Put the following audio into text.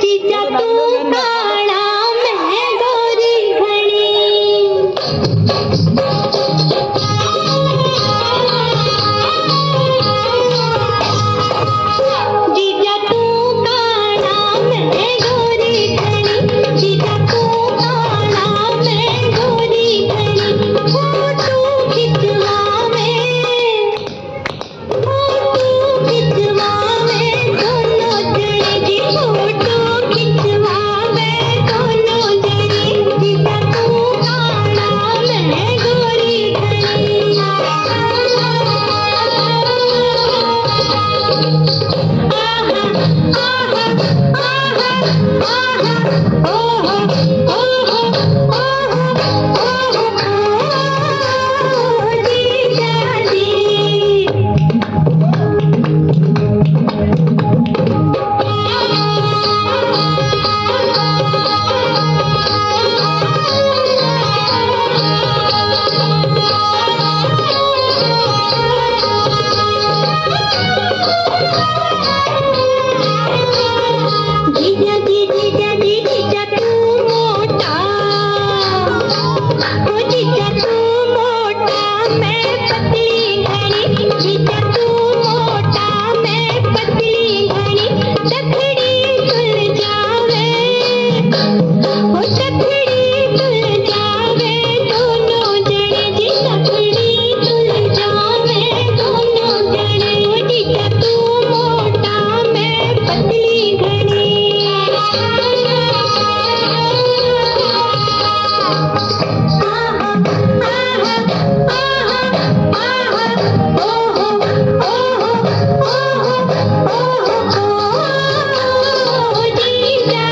जीजा तू काला मैं गोरी घनी जीजा तू काला मैं गोरी घनी जीजा तू काला मैं गोरी घनी फोटो खिंचवावे दोनों जने जी फोटो खिंचवावे दोनों जने जीजा तू काला मैं गोरी घनी जीजा तू मोटा ओ जीजा तू मोटा मैं पतली घनी जीजा तू मोटा मैं पतली घनी तखड़ी तुल जावे ओ तखड़ी तुल जावे दोनों जने जी तखड़ी तुल जावे दोनों जने ओ जीजा तू मोटा मैं पतली घनी जीजा